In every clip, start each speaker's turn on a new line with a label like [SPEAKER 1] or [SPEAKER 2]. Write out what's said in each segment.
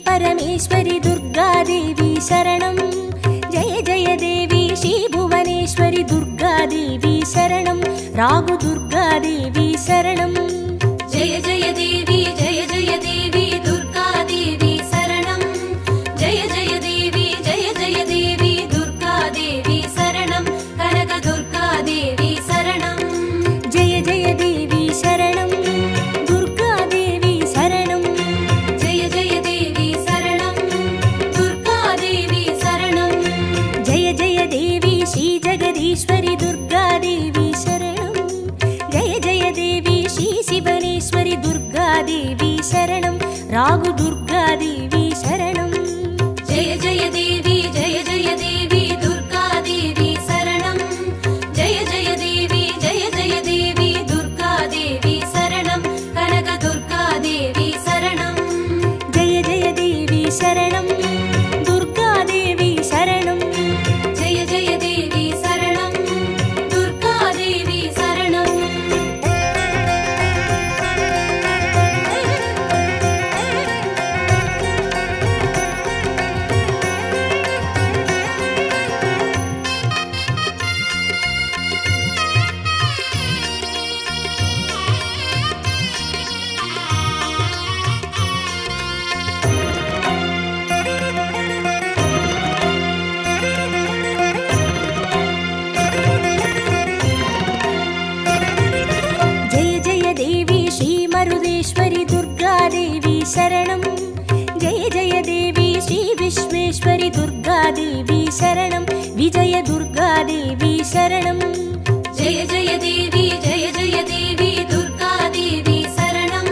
[SPEAKER 1] परमेश्वरी दुर्गादेवी शरणं जय जय देवी श्री भुवनेश्वरी दुर्गादेवी शरणं रागु दुर्गादेवी शरणं
[SPEAKER 2] जय जय देवी दुर्गादेवी शरणं जय जय देवी दुर्गादेवी शरणं कनक दुर्गादेवी शरणं
[SPEAKER 1] जय जय देवी शरणं दुर्गादेवी शरणं
[SPEAKER 2] जय जय देवी शरणं दुर्गादेवी शरणं
[SPEAKER 1] जय जय देवी श्री जगदीश्वरी दुर्गादेवी शरणं जय जय देवी श्री शिवनेश्वरी दुर्गादेवी शरणं रागु दुर्गादेवी शरणं
[SPEAKER 2] जय जय देवी दुर्गादेवी शरणं जय जय देवी दुर्गादेवी शरणं कनक दुर्गादेवी शरणं
[SPEAKER 1] जय जय देवी शरणं दुर्गादेवी शरणं
[SPEAKER 2] जय जय देवी शरणं दुर्गादेवी शरणं
[SPEAKER 1] जय जय देवी श्री मरुदेश्वरी दुर्गादेवी शरणं जय जय देवी श्री विश्वेश्वरी दुर्गादेवी शरणं विजय दुर्गादेवी शरणं
[SPEAKER 2] जय जय देवी दुर्गादेवी शरणं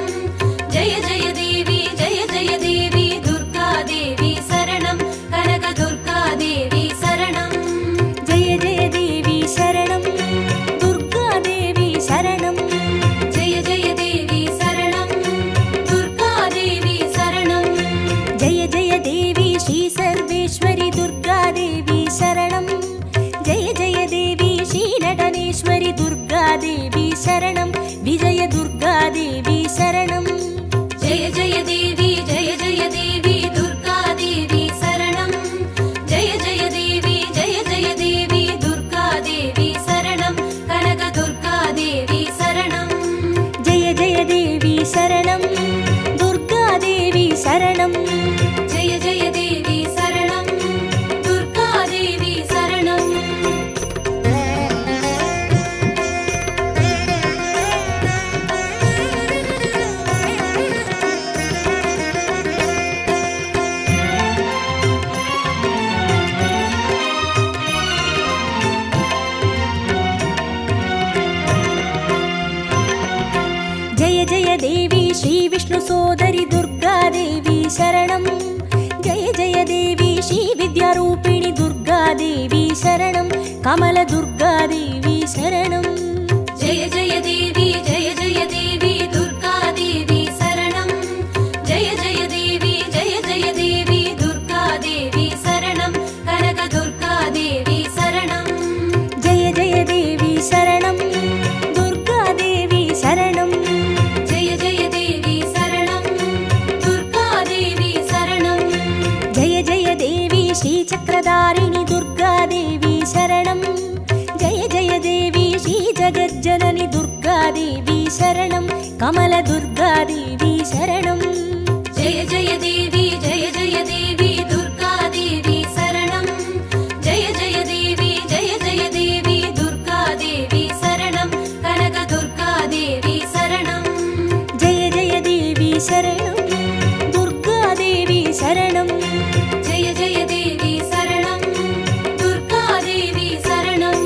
[SPEAKER 2] जय जय देवी दुर्गादेवी शरणं कनक दुर्गादेवी शरणं
[SPEAKER 1] जय जय देवी शरणं दुर्गादेवी शरणं
[SPEAKER 2] जय जय देवी शरणं दुर्गादेवी शरणं
[SPEAKER 1] जय जय देवी श्री सर्वेश्वरी दुर्गादेवी शरणं जय जय देवी श्री नटनेश्वरी दुर्गादेवी शरणं विजय दुर्गादेवी शरणं
[SPEAKER 2] जय जय देवी दुर्गादेवी शरणं जय जय देवी दुर्गादेवी शरणं कनक दुर्गादेवी शरणं
[SPEAKER 1] जय जय देवी शरणं दुर्गादेवी शरणं
[SPEAKER 2] जय जय देवी शरणं दुर्गादेवी शरणं
[SPEAKER 1] जय जय देवी श्री विष्णु सोदरी दुर्गादेवी शरणं जय जय देवी श्री विद्यारूपिणी दुर्गादेवी शरणं कमल दुर्गादेवी शरणं
[SPEAKER 2] जय जय देवी दुर्गादेवी शरणं जय जय देवी दुर्गादेवी शरणं कनक दुर्गादेवी शरणं
[SPEAKER 1] जय जय देवी शरणं दुर्गादेवी शरणं
[SPEAKER 2] जय जय देवी शरणं दुर्गादेवी शरणं
[SPEAKER 1] जय जय देवी श्री चक्रधारिणी दुर्गादेवी शरणं जय जय देवी श्री जगज्जननी दुर्गादेवी शरणं कमल दुर्गादेवी शरणं
[SPEAKER 2] जय जय देवी दुर्गादेवी शरणं जय जय देवी दुर्गादेवी शरणं कनक दुर्गादेवी शरणं
[SPEAKER 1] जय जय देवी शरणं दुर्गादेवी शरणं
[SPEAKER 2] जय जय देवी शरणं दुर्गादेवी शरणं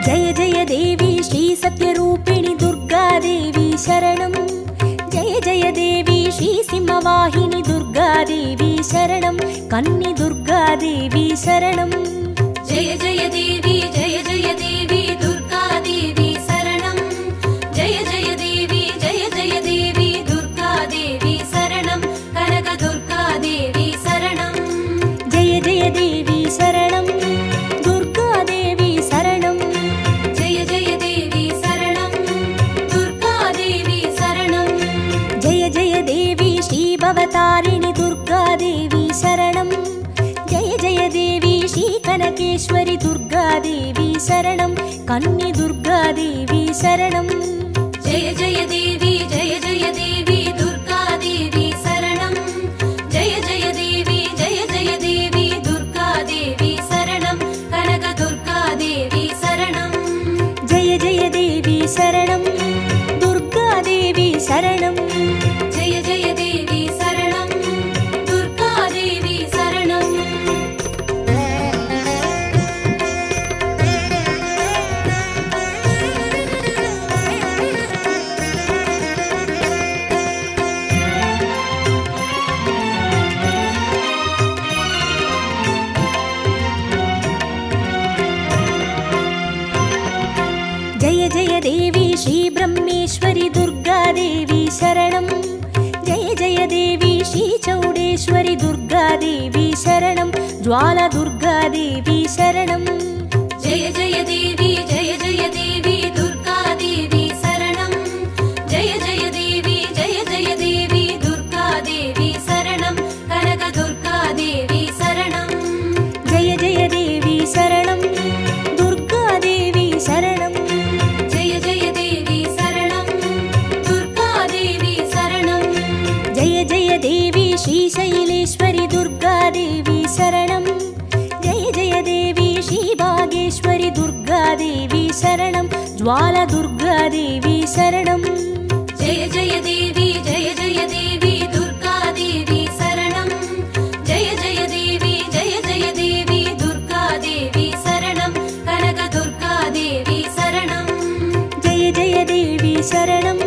[SPEAKER 1] जय जय देवी श्री सत्यरूपिणी दुर्गादेवी शरणं जय जय देवी श्री सिंहवाहिनी दुर्गा दुर्गादेवी शरणं कन्नि दुर्गादेवी शरणं
[SPEAKER 2] जय जय देवी दुर्गादेवी शरणं जय जय देवी दुर्गादेवी शरणं कनक दुर्गादेवी शरणं
[SPEAKER 1] जय जय देवी शरणं दुर्गादेवी शरणं
[SPEAKER 2] जय जय देवी शरणं दुर्गादेवी शरणं
[SPEAKER 1] जय जय देवी श्रीभवतारिणि दुर्गादेवी शरणं जय जय देवी श्रीकनकेश्वरि दुर्गादेवी शरणं कन्नि दुर्गादेवी शरणं
[SPEAKER 2] जय जय देवी दुर्गादेवी शरणं जय जय देवी दुर्गादेवी शरणं कनक दुर्गादेवी शरणं
[SPEAKER 1] जय जय देवी शरणं दुर्गादेवी शरणं
[SPEAKER 2] जय जय देवी शरणं दुर्गादेवी शरणं
[SPEAKER 1] जय जय देवी श्रीब्रह्मेश्वरि दुर्गादेवी शरणं जय जय देवी श्रीचौडेश्वरि दुर्गादेवी शरणं ज्वाला दुर्गादेवी शरणं
[SPEAKER 2] जय जय देवी दुर्गादेवी शरणं जय जय देवी दुर्गादेवी शरणं कनक दुर्गादेवी शरणं
[SPEAKER 1] जय जय देवी शरणं दुर्गादेवी शरणं
[SPEAKER 2] जय जय देवी शरणं दुर्गादेवी शरणं
[SPEAKER 1] जय जय देवी श्रीशैलेश्वरि दुर्गादेवी शरणं जय जय देवी श्रीभागेश्वरि दुर्गादेवी शरणं ज्वाला दुर्गादेवी शरणं
[SPEAKER 2] जय जय देवी दुर्गादेवी शरणं जय जय देवी दुर्गादेवी शरणं कनक दुर्गादेवी शरणं
[SPEAKER 1] जय जय देवी शरणं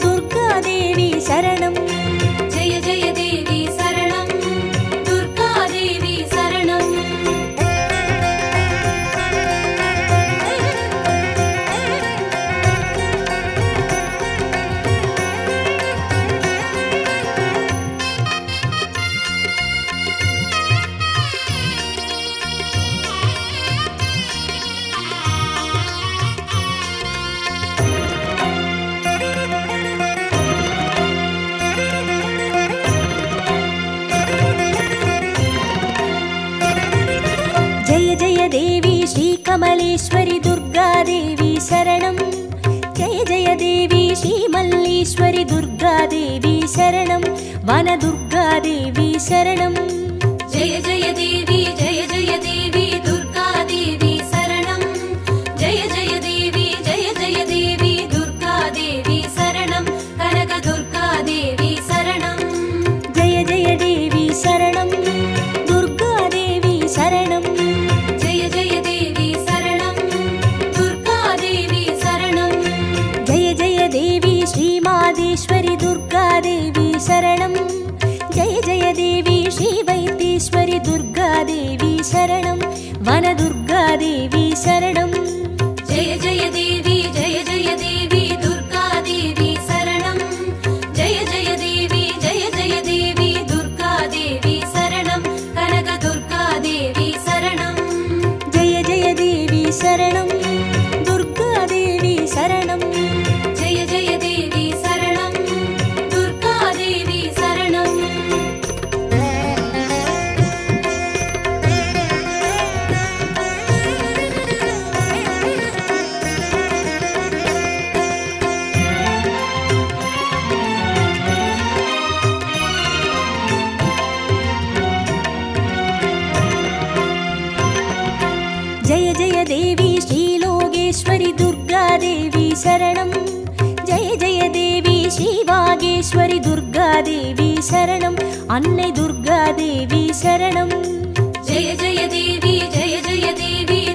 [SPEAKER 1] दुर्गादेवी शरणं
[SPEAKER 2] जय जय देवी शरणं दुर्गादेवी शरणं
[SPEAKER 1] जय जय देवी श्रीकमलेश्वरि दुर्गादेवी शरणं जय जय देवी श्रीमल्लीश्वरि दुर्गादेवी शरणं वनदुर्गादेवी शरणं
[SPEAKER 2] जय जय देवी दुर्गादेवी शरणं जय जय देवी दुर्गादेवी शरणं कनक दुर्गादेवी शरणं
[SPEAKER 1] जय जय देवी शरणं दुर्गादेवी शरणं
[SPEAKER 2] जय जय देवी शरणं दुर्गादेवी शरणं
[SPEAKER 1] जय जय देवी श्रीमादेश्वरि दुर्गादेवी शरणं जय जय देवी श्रीवैद्येश्वरि दुर्गादेवी शरणं वनदुर्गादेवी शरणं
[SPEAKER 2] जय जय देवी दुर्गादेवी शरणं जय जय देवी दुर्गादेवी शरणं कनक दुर्गादेवी शरणं
[SPEAKER 1] जय जय देवी शरणं दुर्गादेवी शरणं
[SPEAKER 2] जय जय देवी शरणं दुर्गादेवी शरणं
[SPEAKER 1] जय जय देवी श्रीलोकेश्वरि दुर्गादेवी शरणं जय जय देवी श्रीवागेश्वरि दुर्गादेवी शरणं अन्नै दुर्गादेवी शरणं
[SPEAKER 2] जय जय देवी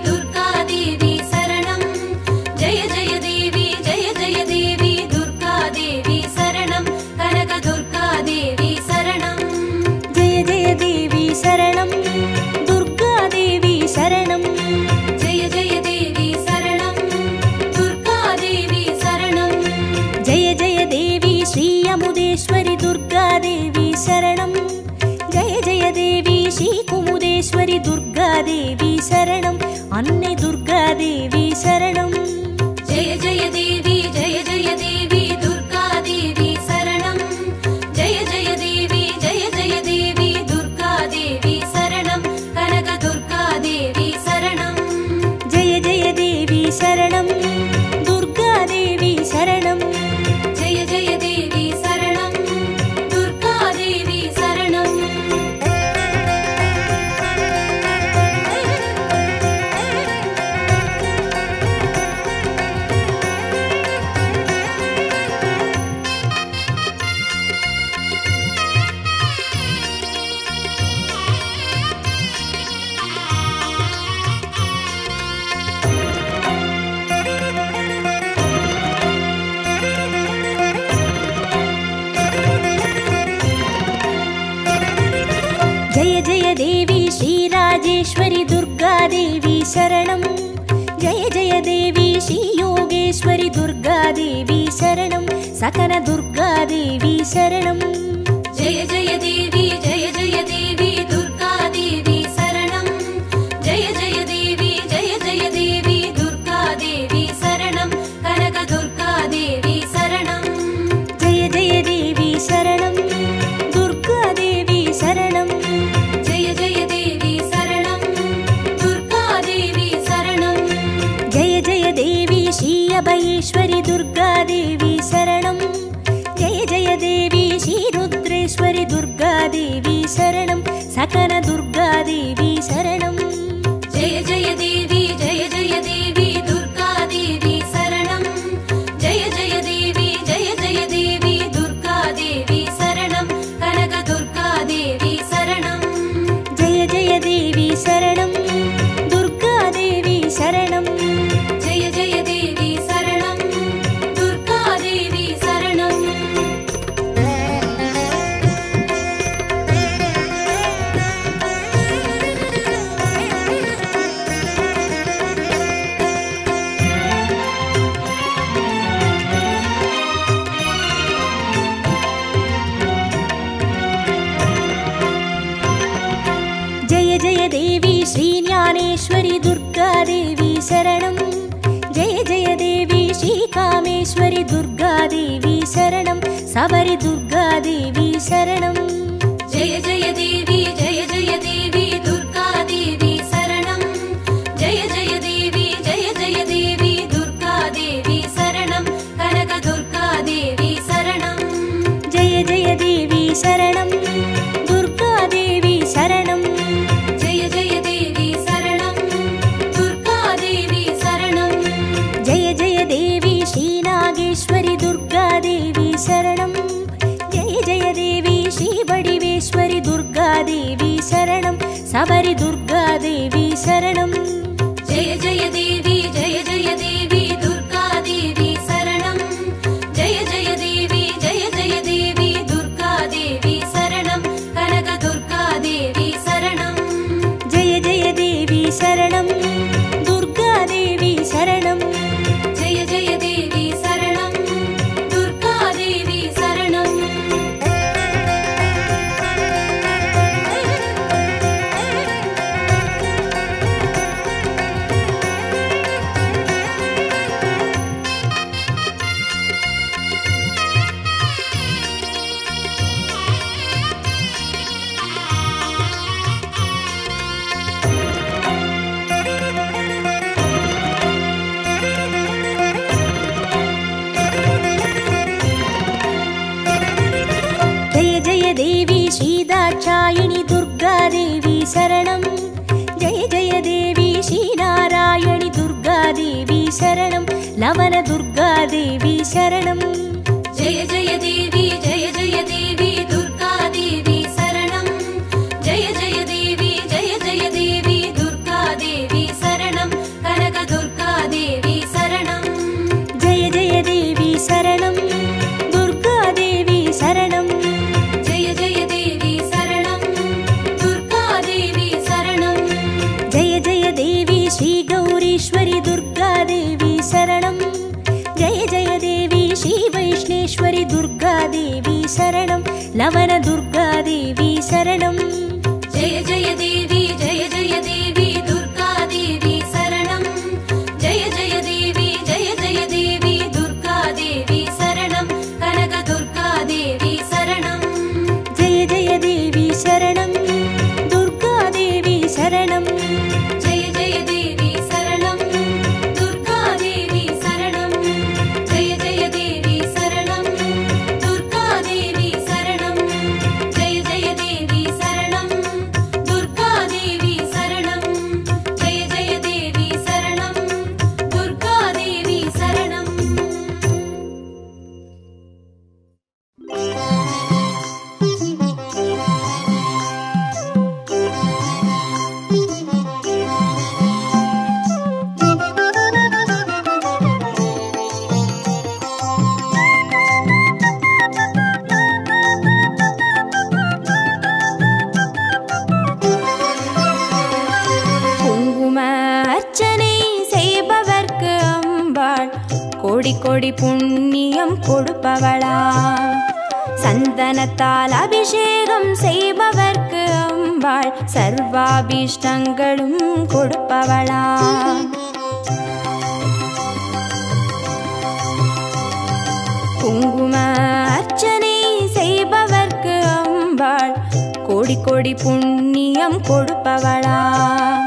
[SPEAKER 2] दुर्गादेवी शरणं जय जय देवी दुर्गादेवी शरणं कनक दुर्गादेवी शरणं
[SPEAKER 1] துர்காதேவி சரணம் அன்னை துர்காதேவி சரணம்
[SPEAKER 2] ஜெய ஜெய தேவி ஜெய ஜெய தேவி துர்காதேவி சரணம் ஜெய ஜெய தேவி ஜெய ஜெய தேவி துர்காதேவி சரணம் கனக துர்காதேவி சரணம்
[SPEAKER 1] ஜெய ஜெய தேவி சரணம் துர்காதேவி சரணம்
[SPEAKER 2] ஜெய ஜெய தேவி சரணம் துர்காதேவி சரணம்
[SPEAKER 1] जय जय देवी श्रीराजेश्वरी दुर्गादेवी शरणं जय जय देवी श्रीयोगेश्वरी दुर्गादेवी शरणं सकल दुर्गादेवी शरणं
[SPEAKER 2] जय जय देवी जय जय देवी दुर्गादेवी शरणं जय जय देवी दुर्गादेवी शरणं कनक दुर्गादेवी शरणं
[SPEAKER 1] जय जय देवी शरणं दुर्गादेवी शरणं
[SPEAKER 2] जय जय देवी शरणं दुर्गादेवी शरणं
[SPEAKER 1] जय जय देवी श्री अभयेश्वरी दुर्गादेवी शरणं जय जय देवी श्री रुद्रेश्वरी दुर्गादेवी शरणं सकल दुर्गादेवी शरणं
[SPEAKER 2] जय जय देवी दुर्गादेवी शरणं जय जय देवी दुर्गादेवी शरणं कनक दुर्गादेवी शरणं
[SPEAKER 1] जय जय देवी शरणं दुर्गादेवी शरणं
[SPEAKER 2] जय जय देवी शरणं दुर्गादेवी शरणं
[SPEAKER 1] जय जय देवी श्रीज्ञानेश्वरी दुर्गादेवी शरणं जय जय देवी श्रीकामेश्वरी दुर्गादेवी शरणं सबरी दुर्गादेवी शरणं
[SPEAKER 2] जय जय देवी दुर्गादेवी शरणं जय जय देवी दुर्गादेवी शरणं कनक दुर्गादेवी शरणं
[SPEAKER 1] जय जय देवी शरणं दुर्गादेवी शरणं
[SPEAKER 2] जय जय देवी शरणं दुर्गादेवी शरणं
[SPEAKER 1] जय जय देवी श्रीनागेश्वरी दुर्गादेवी शरणं जय जय देवी श्रीवडिवेश्वरी दुर्गादेवी शरणं सबरी दुर्गादेवी शरणं
[SPEAKER 2] जय जय देवी दुर्गादेवी शरणं जय जय देवी दुर्गादेवी शरणं कनक दुर्गादेवी शरणं
[SPEAKER 1] जय जय देवी शरणं दुर्गादेवी शरणं
[SPEAKER 2] जय जय देवी शरणं दुर्गादेवी शरणं
[SPEAKER 1] जय जय देवी श्रीदाक्षायिणी दुर्गादेवी शरणं जय जय देवी श्रीनारायणी दुर्गादेवी शरणं लवन दुर्गादेवी शरणं
[SPEAKER 2] जय जय देवी दुर्गादेवी शरणं जय जय देवी दुर्गादेवी शरणं कनक दुर्गादेवी शरणं
[SPEAKER 1] जय जय देवी शरणं दुर्गादेवी शरणं
[SPEAKER 2] जय जय देवी शरणं दुर्गादेवी शरणं
[SPEAKER 1] जय जय देवी श्रीगौरीश्वरी दुर्गादेवी शरणं जय जय देवी श्रीवैष्णेश्वरी दुर्गादेवी शरणं लवन दुर्गादेवी शरणं
[SPEAKER 2] जय जय देवी
[SPEAKER 1] கோடி புண்ணியம் கொடுப்பவளாம். சந்தனத்தால் அபிஷேகம் செய்பவர்க்கு அம்பாள் சர்வாபீஷ்டங்களும் கொடுப்பவளாம். குங்கும அர்ச்சனை செய்பவர்க்கு அம்பாள் கோடி கோடி புண்ணியம் கொடுப்பவளாம்.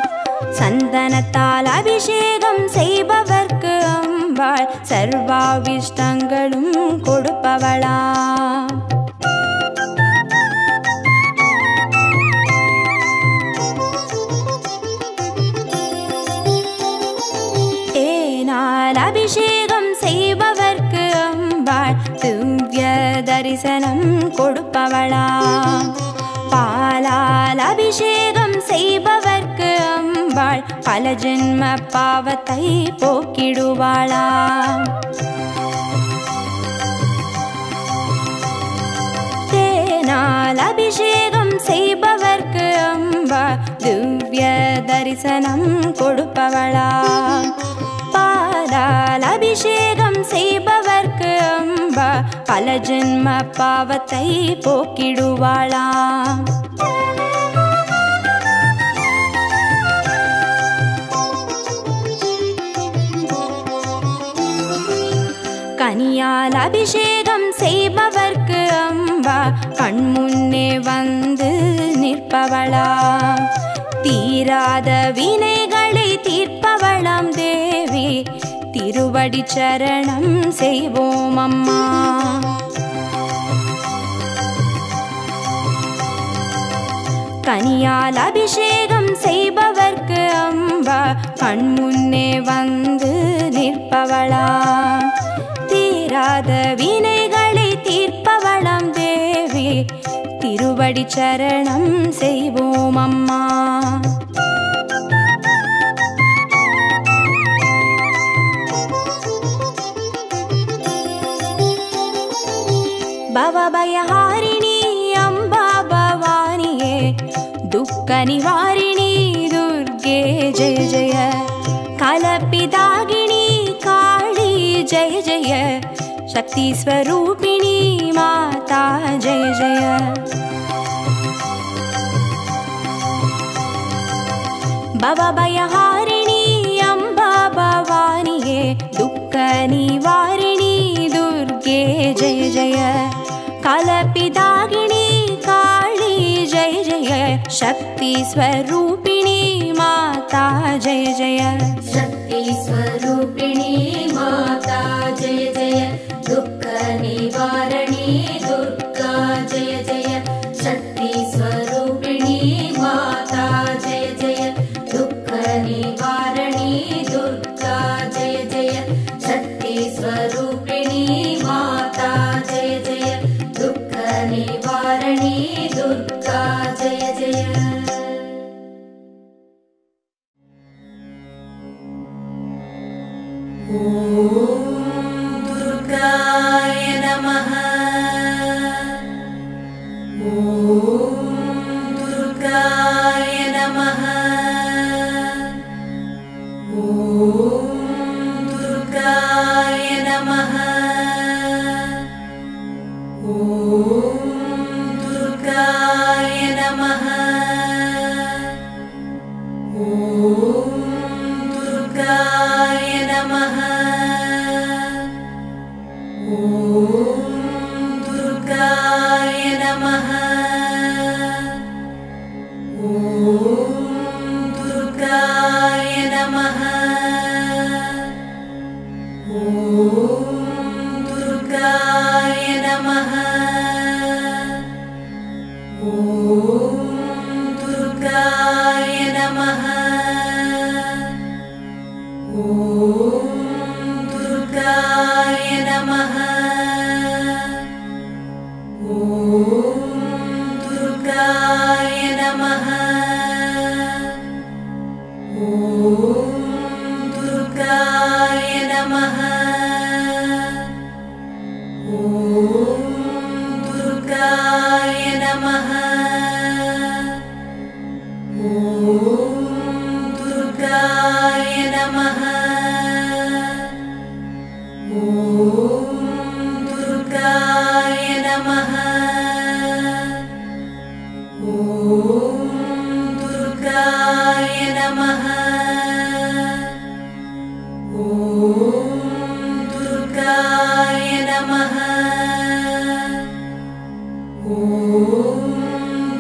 [SPEAKER 1] சந்தனத்தால் அபிஷேகம் செய்பவர்க்கு அம்பாள் சர்வாபீஷ்டங்களும் கொடுப்பவளாம். தேனால் அபிஷேகம் செய்பவர்க்கு அம்பாள் திவ்ய தரிசனம் கொடுப்பவளாம். பாலால் அபிஷேகம் செய்பவர்க்கு அம்பாள் பல ஜென்ம பாவத்தை போக்கிடுவாளாம். தேனால் அபிஷேகம் செய்பவர்க்கு அம்பாள் திவ்ய தரிசனம் கொடுப்பவளாம். பாலால் அபிஷேகம் செய்பவர்க்கு அம்பா பல ஜென்ம பாவத்தை போக்கிடுவாளாம். கனியால் அபிஷேகம் செய்பவர்க்கு அம்பா கண்முன்னே வந்து நிற்பவளாம். தீராத வினைகளை தீர்ப்பவளாம் தேவி திருவடி சரணம் செய்வோம் அம்மா. கனியால் அபிஷேகம் செய்பவர்க்கு அம்பா கண்முன்னே வந்து நிற்பவளாம். தீராத வினைகளை தீர்ப்பவளாம் தேவி திருவடி சரணம் செய்வோம் அம்மா. பவபயஹாரிணி அம்பா பவானியே துக்க நிவாரிணி துர்गे जय जय. கலப்பிதாகினி காளி जय जय. शक्ति स्वरूपिणी माता जय जय. भवभयहारिणी अम्बा भवानिये दुःख निवारिणी दुर्गे जय जय. कलपिदागिनी काली जय जय. शक्ति स्वरूपिणी माता जय जय.
[SPEAKER 2] शक्ति स्वरूपिणी माता जय जय. दुःख निवारणी दुर्गा जय जय. शक्ति स्वरूपिणी माता जय जय. दुःख निवारणी दुर्गा जय जय. शक्ति स्वरूपिणी माता जय जय. दुःख निवारणी दुर्गा जय जय. दुर्गाय नमः. दुर्गाय नमः. दुर्गाय नमः. दुर्गाय नमः. दुर्गाय नमः. दुर्गाय नमः. दुर्गाय नमः. दुर्गाय नमः.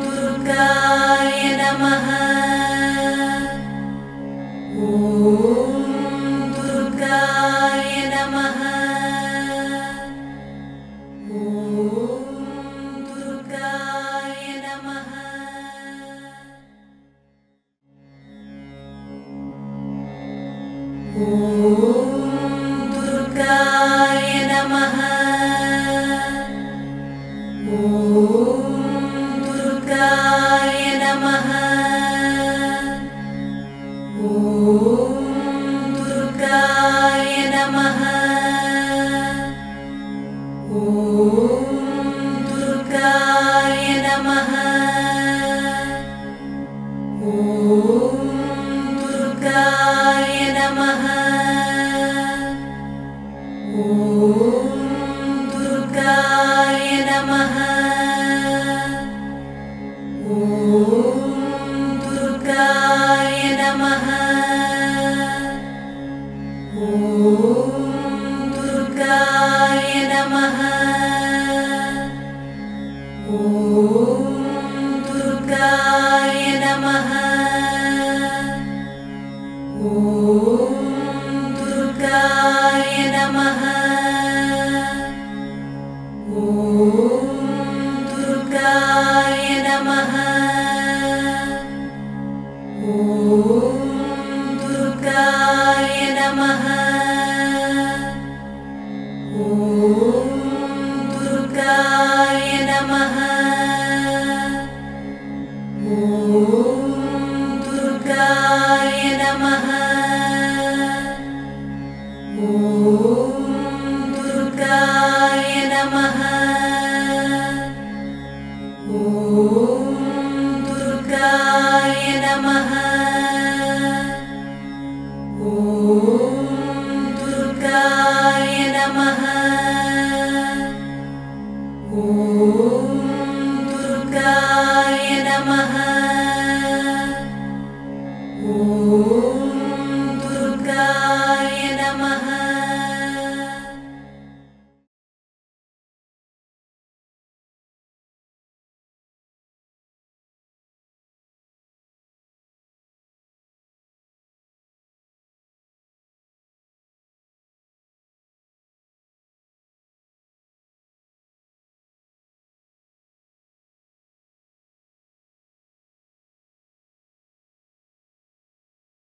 [SPEAKER 2] दुर्गाय नमः। दुर्गाय नमः। दुर्गाय नमः। दुर्गाय नमः। दुर्गाय नमः। दुर्गाय नमः। दुर्गाय नमः। दुर्गाय नमः। दुर्गाय नमः। दुर्गाय नमः। दुर्गाय नमः।